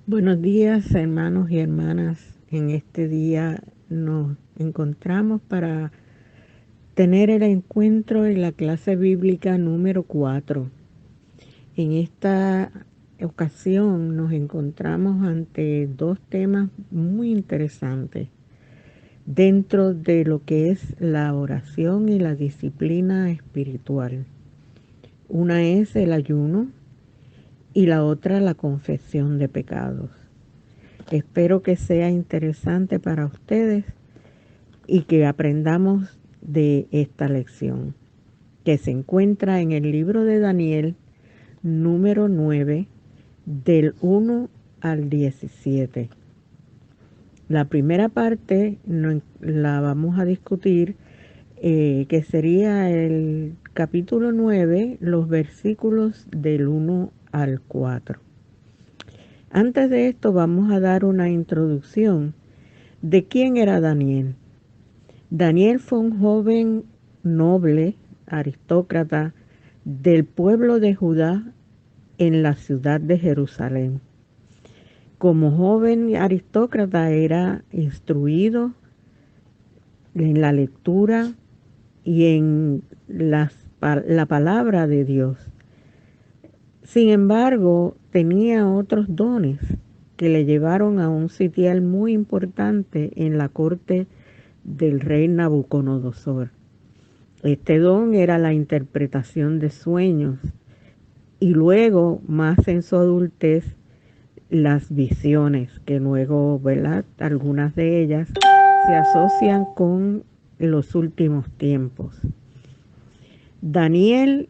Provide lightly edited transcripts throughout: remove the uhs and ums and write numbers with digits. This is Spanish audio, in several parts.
Buenos días, hermanos y hermanas. En este día nos encontramos para tener el encuentro en la clase bíblica número 4. En esta ocasión nos encontramos ante dos temas muy interesantes dentro de lo que es la oración y la disciplina espiritual. Una es el ayuno y la otra la confesión de pecados. Espero que sea interesante para ustedes y que aprendamos de esta lección, que se encuentra en el libro de Daniel, número 9, del 1 al 17. La primera parte la vamos a discutir, que sería el capítulo 9, los versículos del 1 al 4. Antes de esto vamos a dar una introducción de quién era Daniel. Daniel fue un joven noble, aristócrata del pueblo de Judá en la ciudad de Jerusalén. Como joven aristócrata era instruido en la lectura y en la palabra de Dios. Sin embargo, tenía otros dones que le llevaron a un sitial muy importante en la corte del rey Nabucodonosor. Este don era la interpretación de sueños y luego, más en su adultez, las visiones, que luego, ¿verdad? Algunas de ellas se asocian con los últimos tiempos. Daniel,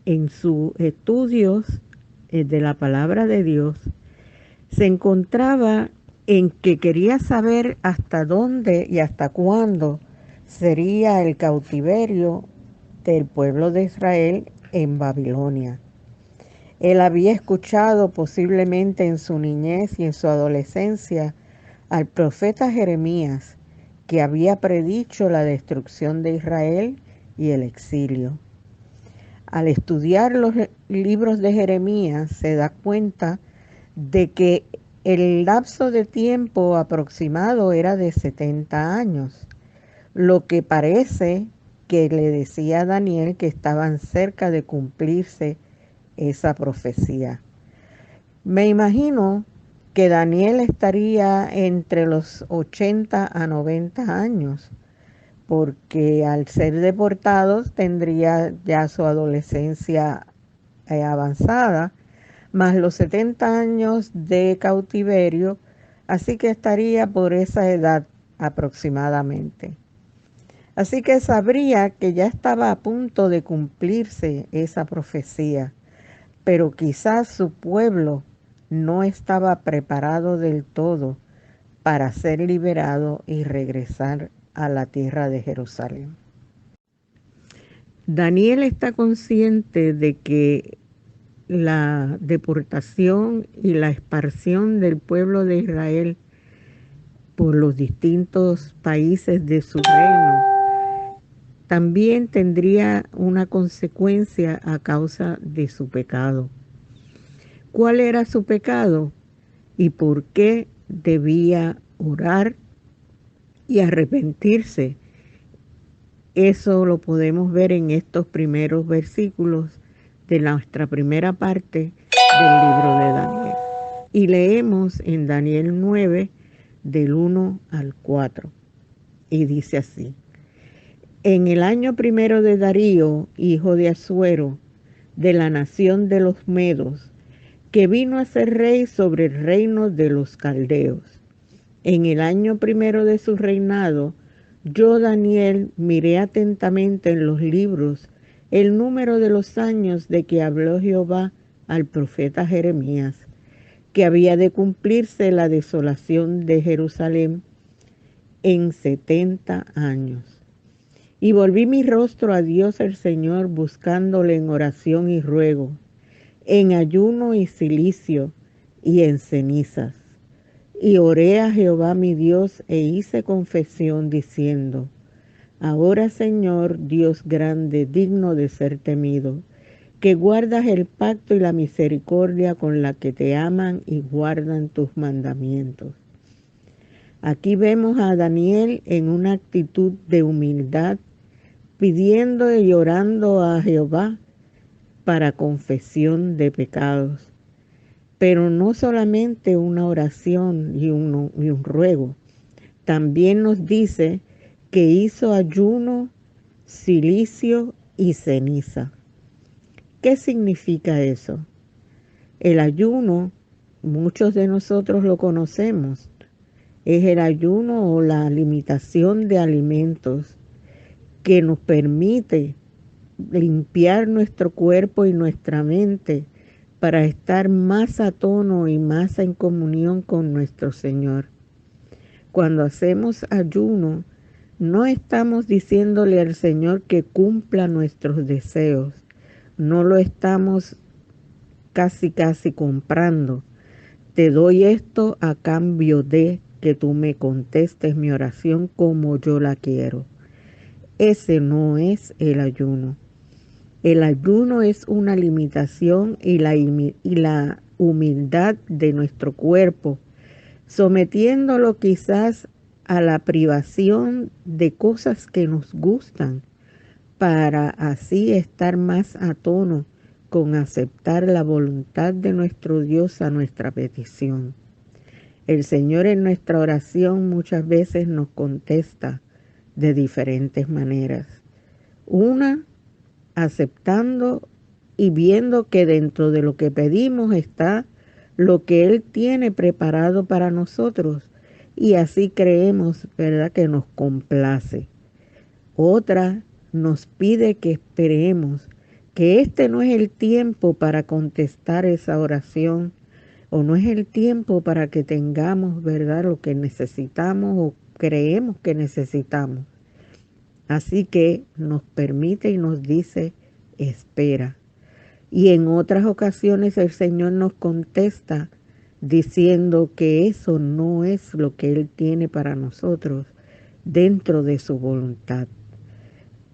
en sus estudios de la palabra de Dios, se encontraba en que quería saber hasta dónde y hasta cuándo sería el cautiverio del pueblo de Israel en Babilonia. Él había escuchado posiblemente en su niñez y en su adolescencia al profeta Jeremías, que había predicho la destrucción de Israel y el exilio. Al estudiar los libros de Jeremías se da cuenta de que el lapso de tiempo aproximado era de 70 años, lo que parece que le decía a Daniel que estaban cerca de cumplirse esa profecía. Me imagino que Daniel estaría entre los 80 a 90 años, porque al ser deportados tendría ya su adolescencia avanzada, más los 70 años de cautiverio, así que estaría por esa edad aproximadamente. Así que sabría que ya estaba a punto de cumplirse esa profecía, pero quizás su pueblo no estaba preparado del todo para ser liberado y regresar a la tierra de Jerusalén. Daniel está consciente de que la deportación y la expulsión del pueblo de Israel por los distintos países de su reino también tendría una consecuencia a causa de su pecado. ¿Cuál era su pecado y por qué debía orar y arrepentirse? Eso lo podemos ver en estos primeros versículos de nuestra primera parte del libro de Daniel. Y leemos en Daniel 9, del 1 al 4. Y dice así: En el año primero de Darío, hijo de Asuero, de la nación de los Medos, que vino a ser rey sobre el reino de los caldeos. En el año primero de su reinado, yo, Daniel, miré atentamente en los libros el número de los años de que habló Jehová al profeta Jeremías, que había de cumplirse la desolación de Jerusalén en 70 años. Y volví mi rostro a Dios el Señor, buscándole en oración y ruego, en ayuno y cilicio y en cenizas. Y oré a Jehová mi Dios e hice confesión diciendo: Ahora, Señor, Dios grande, digno de ser temido, que guardas el pacto y la misericordia con la que te aman y guardan tus mandamientos. Aquí vemos a Daniel en una actitud de humildad, pidiendo y orando a Jehová para confesión de pecados. Pero no solamente una oración y un ruego, también nos dice que hizo ayuno, cilicio y ceniza. ¿Qué significa eso? El ayuno, muchos de nosotros lo conocemos, es el ayuno o la limitación de alimentos que nos permite limpiar nuestro cuerpo y nuestra mente para estar más a tono y más en comunión con nuestro Señor. Cuando hacemos ayuno, no estamos diciéndole al Señor que cumpla nuestros deseos, no lo estamos casi comprando. Te doy esto a cambio de que tú me contestes mi oración como yo la quiero. Ese no es el ayuno. El ayuno es una limitación y la humildad de nuestro cuerpo, sometiéndolo quizás a la privación de cosas que nos gustan, para así estar más a tono con aceptar la voluntad de nuestro Dios a nuestra petición. El Señor en nuestra oración muchas veces nos contesta de diferentes maneras. Una, aceptando y viendo que dentro de lo que pedimos está lo que Él tiene preparado para nosotros, y así creemos, ¿verdad?, que nos complace. Otra, nos pide que esperemos, que este no es el tiempo para contestar esa oración, o no es el tiempo para que tengamos, ¿verdad?, lo que necesitamos o creemos que necesitamos. Así que nos permite y nos dice, espera. Y en otras ocasiones el Señor nos contesta diciendo que eso no es lo que Él tiene para nosotros dentro de su voluntad.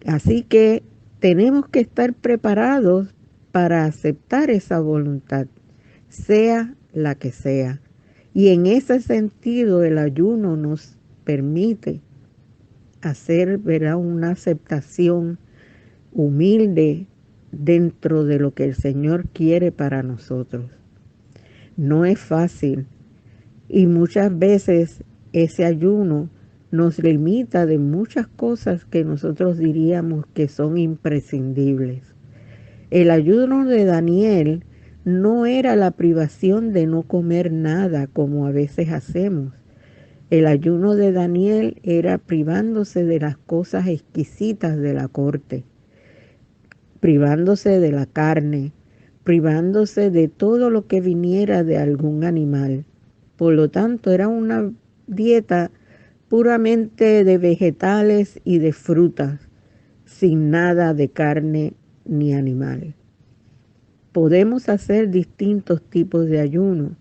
Así que tenemos que estar preparados para aceptar esa voluntad, sea la que sea. Y en ese sentido el ayuno nos permite hacer, ¿verdad?, una aceptación humilde dentro de lo que el Señor quiere para nosotros. No es fácil y muchas veces ese ayuno nos limita de muchas cosas que nosotros diríamos que son imprescindibles. El ayuno de Daniel no era la privación de no comer nada como a veces hacemos. El ayuno de Daniel era privándose de las cosas exquisitas de la corte, privándose de la carne, privándose de todo lo que viniera de algún animal. Por lo tanto, era una dieta puramente de vegetales y de frutas, sin nada de carne ni animal. Podemos hacer distintos tipos de ayuno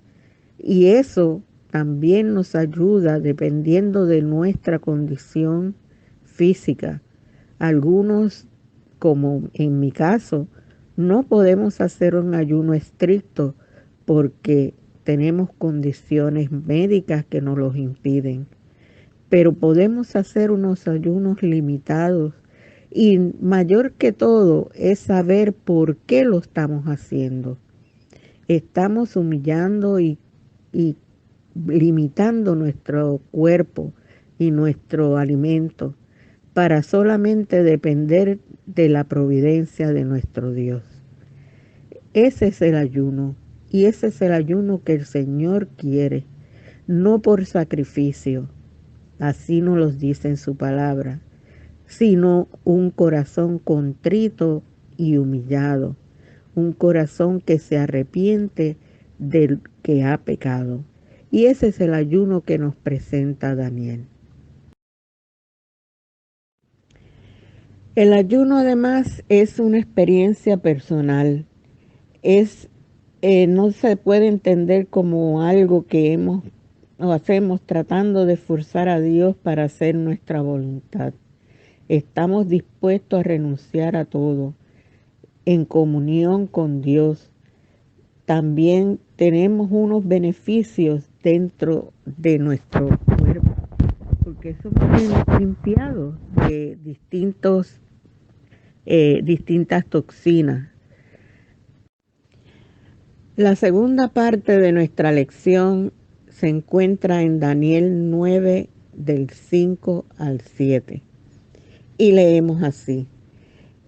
y eso también nos ayuda dependiendo de nuestra condición física. Algunos, como en mi caso, no podemos hacer un ayuno estricto porque tenemos condiciones médicas que nos los impiden. Pero podemos hacer unos ayunos limitados y mayor que todo es saber por qué lo estamos haciendo. Estamos humillando y limitando nuestro cuerpo y nuestro alimento para solamente depender de la providencia de nuestro Dios. Ese es el ayuno y ese es el ayuno que el Señor quiere, no por sacrificio, así nos lo dice en su palabra, sino un corazón contrito y humillado, un corazón que se arrepiente del que ha pecado. Y ese es el ayuno que nos presenta Daniel. El ayuno además es una experiencia personal, no se puede entender como algo que hacemos tratando de forzar a Dios para hacer nuestra voluntad. Estamos dispuestos a renunciar a todo en comunión con Dios. También tenemos unos beneficios dentro de nuestro cuerpo, porque somos limpiados de distintas toxinas. La segunda parte de nuestra lección se encuentra en Daniel 9, del 5 al 7. Y leemos así: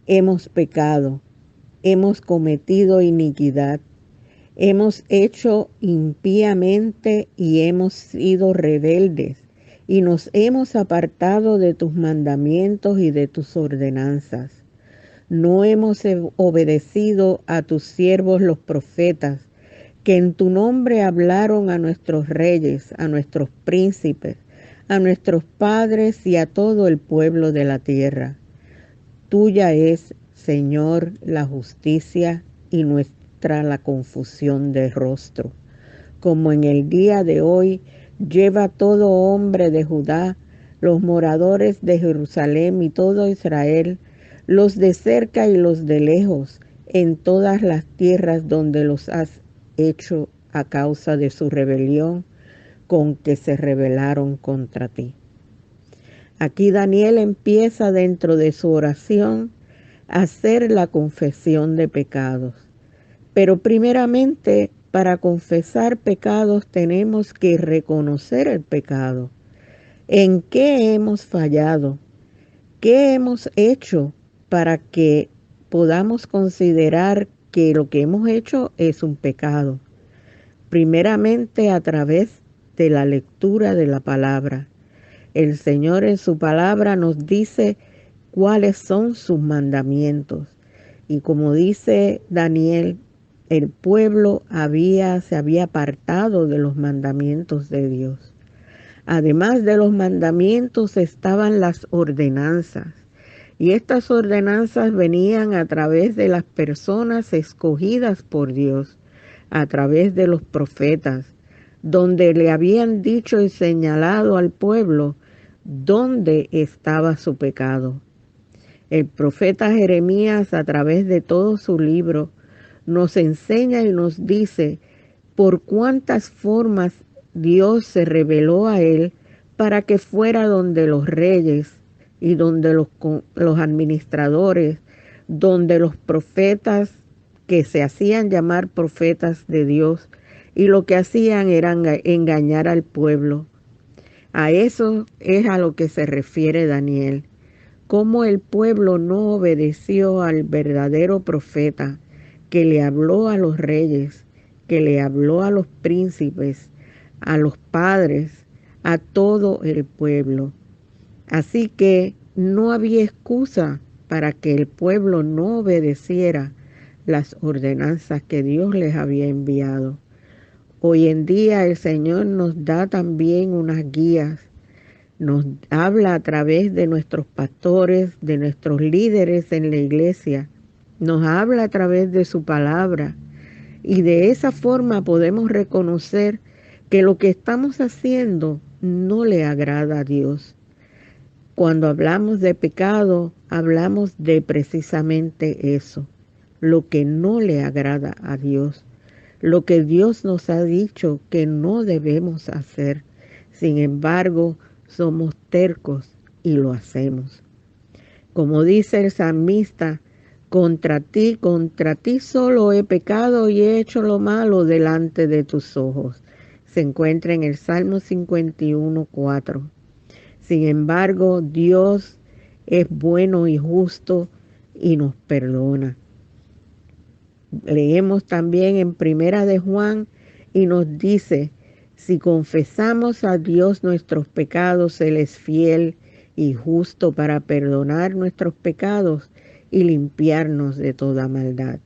hemos pecado, hemos cometido iniquidad, hemos hecho impíamente y hemos sido rebeldes, y nos hemos apartado de tus mandamientos y de tus ordenanzas. No hemos obedecido a tus siervos los profetas, que en tu nombre hablaron a nuestros reyes, a nuestros príncipes, a nuestros padres y a todo el pueblo de la tierra. Tuya es, Señor, la justicia y nuestra la confusión de rostro. Como en el día de hoy, lleva todo hombre de Judá, los moradores de Jerusalén y todo Israel, los de cerca y los de lejos, en todas las tierras donde los has hecho a causa de su rebelión con que se rebelaron contra ti. Aquí Daniel empieza dentro de su oración a hacer la confesión de pecados. Pero primeramente, para confesar pecados tenemos que reconocer el pecado. ¿En qué hemos fallado? ¿Qué hemos hecho para que podamos considerar que lo que hemos hecho es un pecado? Primeramente, a través de la lectura de la palabra. El Señor en su palabra nos dice cuáles son sus mandamientos. Y como dice Daniel, el pueblo se había apartado de los mandamientos de Dios. Además de los mandamientos estaban las ordenanzas. Y estas ordenanzas venían a través de las personas escogidas por Dios, a través de los profetas, donde le habían dicho y señalado al pueblo dónde estaba su pecado. El profeta Jeremías, a través de todo su libro, nos enseña y nos dice por cuántas formas Dios se reveló a él para que fuera donde los reyes y donde los administradores, donde los profetas que se hacían llamar profetas de Dios, y lo que hacían era engañar al pueblo. A eso es a lo que se refiere Daniel. Cómo el pueblo no obedeció al verdadero profeta que le habló a los reyes, que le habló a los príncipes, a los padres, a todo el pueblo. Así que no había excusa para que el pueblo no obedeciera las ordenanzas que Dios les había enviado. Hoy en día el Señor nos da también unas guías. Nos habla a través de nuestros pastores, de nuestros líderes en la iglesia. Nos habla a través de su palabra. Y de esa forma podemos reconocer que lo que estamos haciendo no le agrada a Dios. Cuando hablamos de pecado, hablamos de precisamente eso, lo que no le agrada a Dios, lo que Dios nos ha dicho que no debemos hacer. Sin embargo, somos tercos y lo hacemos. Como dice el salmista, contra ti solo he pecado y he hecho lo malo delante de tus ojos. Se encuentra en el Salmo 51:4. Sin embargo, Dios es bueno y justo y nos perdona. Leemos también en Primera de Juan y nos dice: si confesamos a Dios nuestros pecados, Él es fiel y justo para perdonar nuestros pecados y limpiarnos de toda maldad.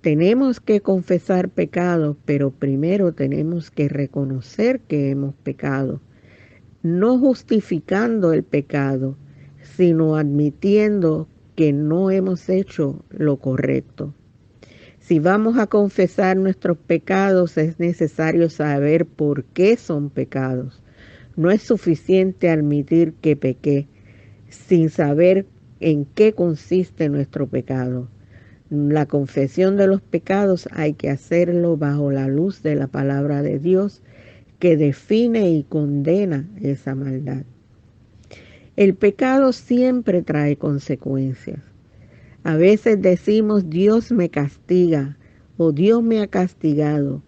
Tenemos que confesar pecados, pero primero tenemos que reconocer que hemos pecado, no justificando el pecado, sino admitiendo que no hemos hecho lo correcto. Si vamos a confesar nuestros pecados, es necesario saber por qué son pecados. No es suficiente admitir que pequé sin saber en qué consiste nuestro pecado. La confesión de los pecados hay que hacerlo bajo la luz de la palabra de Dios que define y condena esa maldad. El pecado siempre trae consecuencias. A veces decimos Dios me castiga o Dios me ha castigado.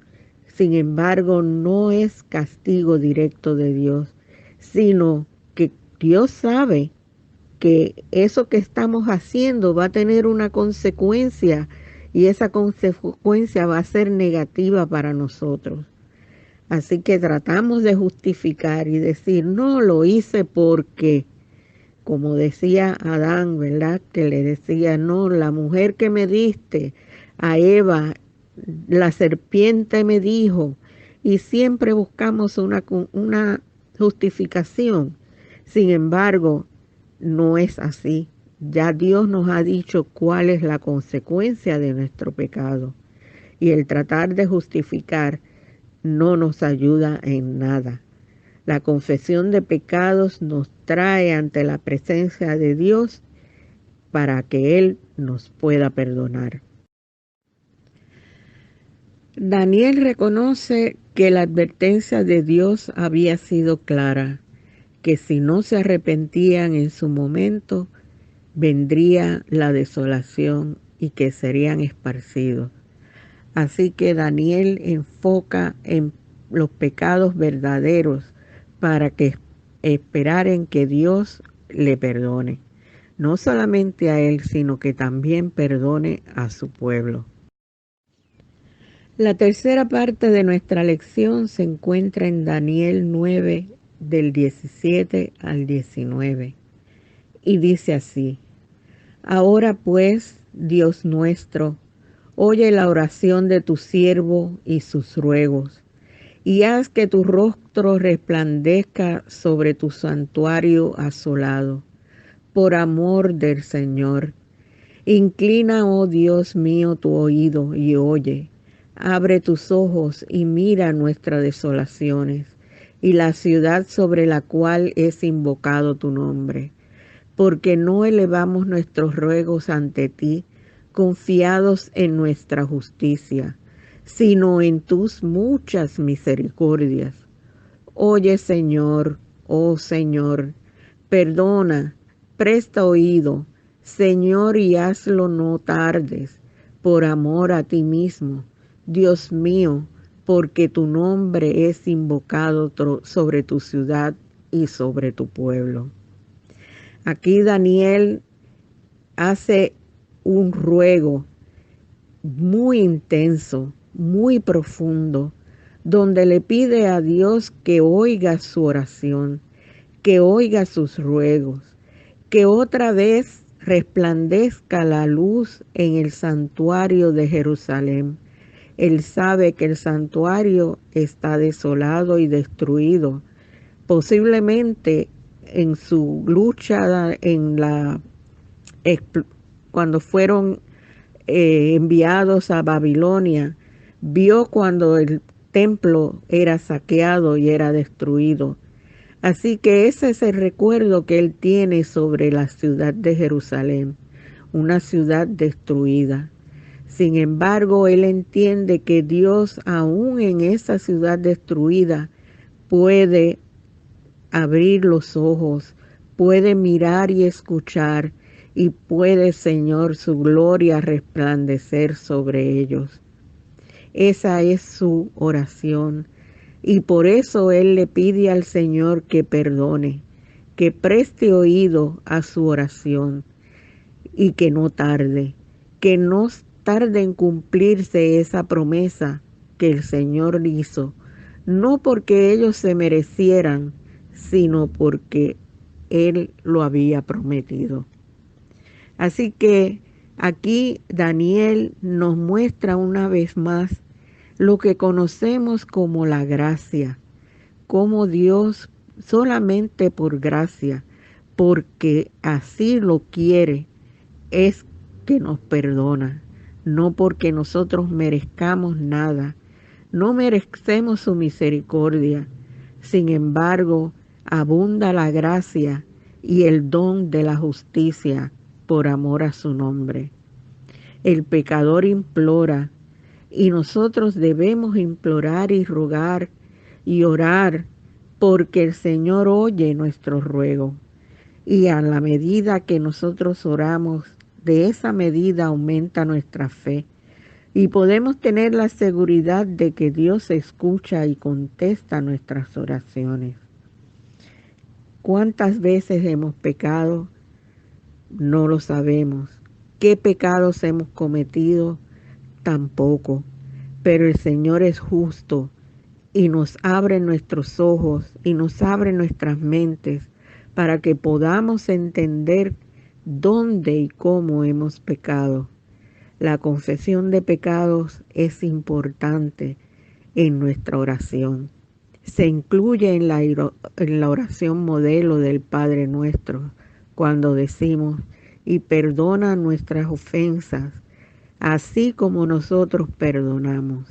Sin embargo, no es castigo directo de Dios, sino que Dios sabe que eso que estamos haciendo va a tener una consecuencia y esa consecuencia va a ser negativa para nosotros. Así que tratamos de justificar y decir, no, lo hice porque, como decía Adán, ¿verdad? Que le decía, no, la mujer que me diste, a Eva, la serpiente me dijo, y siempre buscamos una justificación. Sin embargo, no es así. Ya Dios nos ha dicho cuál es la consecuencia de nuestro pecado. Y el tratar de justificar no nos ayuda en nada. La confesión de pecados nos trae ante la presencia de Dios para que Él nos pueda perdonar. Daniel reconoce que la advertencia de Dios había sido clara, que si no se arrepentían en su momento, vendría la desolación y que serían esparcidos. Así que Daniel enfoca en los pecados verdaderos para que esperar en que Dios le perdone. No solamente a él, sino que también perdone a su pueblo. La tercera parte de nuestra lección se encuentra en Daniel 9, del 17 al 19. Y dice así: Ahora pues, Dios nuestro, oye la oración de tu siervo y sus ruegos, y haz que tu rostro resplandezca sobre tu santuario asolado, por amor del Señor. Inclina, oh Dios mío, tu oído y oye. Abre tus ojos y mira nuestras desolaciones y la ciudad sobre la cual es invocado tu nombre. Porque no elevamos nuestros ruegos ante ti, confiados en nuestra justicia, sino en tus muchas misericordias. Oye, Señor, oh Señor, perdona, presta oído, Señor, y hazlo no tardes, por amor a ti mismo, Dios mío, porque tu nombre es invocado sobre tu ciudad y sobre tu pueblo. Aquí Daniel hace un ruego muy intenso, muy profundo, donde le pide a Dios que oiga su oración, que oiga sus ruegos, que otra vez resplandezca la luz en el santuario de Jerusalén. Él sabe que el santuario está desolado y destruido, posiblemente en su lucha cuando fueron enviados a Babilonia, vio cuando el templo era saqueado y era destruido. Así que ese es el recuerdo que él tiene sobre la ciudad de Jerusalén, una ciudad destruida. Sin embargo, él entiende que Dios, aún en esa ciudad destruida, puede abrir los ojos, puede mirar y escuchar, y puede, Señor, su gloria resplandecer sobre ellos. Esa es su oración, y por eso él le pide al Señor que perdone, que preste oído a su oración, y que no tarde en cumplirse esa promesa que el Señor hizo, no porque ellos se merecieran, sino porque Él lo había prometido. Así que aquí Daniel nos muestra una vez más lo que conocemos como la gracia, como Dios solamente por gracia, porque así lo quiere, es que nos perdona, no porque nosotros merezcamos nada, no merecemos su misericordia. Sin embargo, abunda la gracia y el don de la justicia por amor a su nombre. El pecador implora y nosotros debemos implorar y rogar y orar porque el Señor oye nuestro ruego. Y a la medida que nosotros oramos, de esa medida aumenta nuestra fe. Y podemos tener la seguridad de que Dios escucha y contesta nuestras oraciones. ¿Cuántas veces hemos pecado? No lo sabemos. ¿Qué pecados hemos cometido? Tampoco. Pero el Señor es justo y nos abre nuestros ojos y nos abre nuestras mentes para que podamos entender dónde y cómo hemos pecado. La confesión de pecados es importante en nuestra oración. Se incluye en la oración modelo del Padre Nuestro cuando decimos: y perdona nuestras ofensas, así como nosotros perdonamos.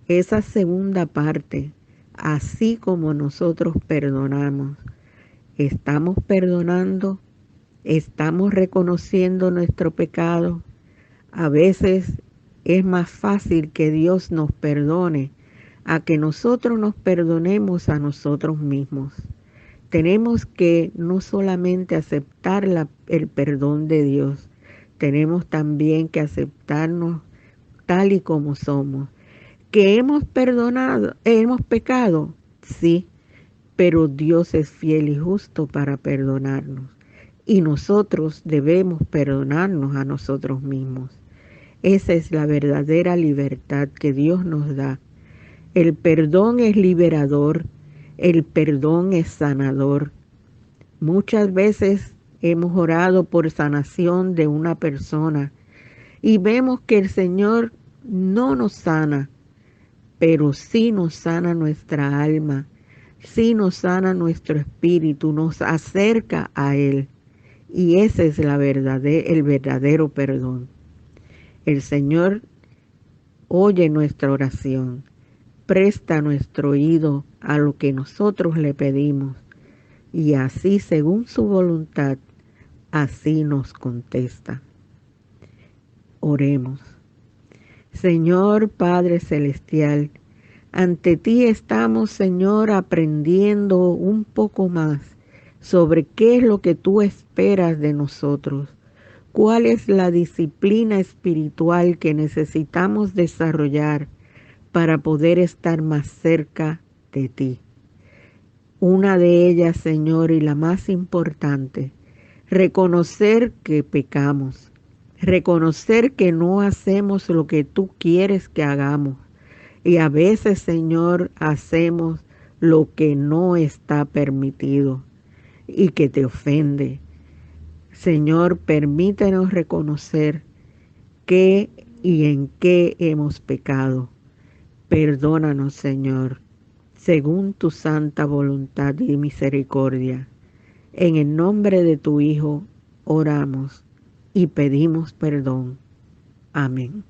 Esa segunda parte, así como nosotros perdonamos, ¿estamos perdonando? ¿Estamos reconociendo nuestro pecado? A veces es más fácil que Dios nos perdone a que nosotros nos perdonemos a nosotros mismos. Tenemos que no solamente aceptar el perdón de Dios, tenemos también que aceptarnos tal y como somos. Que hemos pecado, sí, pero Dios es fiel y justo para perdonarnos. Y nosotros debemos perdonarnos a nosotros mismos. Esa es la verdadera libertad que Dios nos da. El perdón es liberador, el perdón es sanador. Muchas veces hemos orado por sanación de una persona y vemos que el Señor no nos sana, pero sí nos sana nuestra alma, sí nos sana nuestro espíritu, nos acerca a Él. Y ese es el verdadero perdón. El Señor oye nuestra oración, presta nuestro oído a lo que nosotros le pedimos, y así, según su voluntad, así nos contesta. Oremos. Señor Padre Celestial, ante ti estamos, Señor, aprendiendo un poco más sobre qué es lo que tú esperas de nosotros, cuál es la disciplina espiritual que necesitamos desarrollar para poder estar más cerca de ti. Una de ellas, Señor, y la más importante, reconocer que pecamos, reconocer que no hacemos lo que tú quieres que hagamos. Y a veces, Señor, hacemos lo que no está permitido y que te ofende. Señor, permítenos reconocer qué y en qué hemos pecado. Perdónanos, Señor, según tu santa voluntad y misericordia. En el nombre de tu Hijo oramos y pedimos perdón. Amén.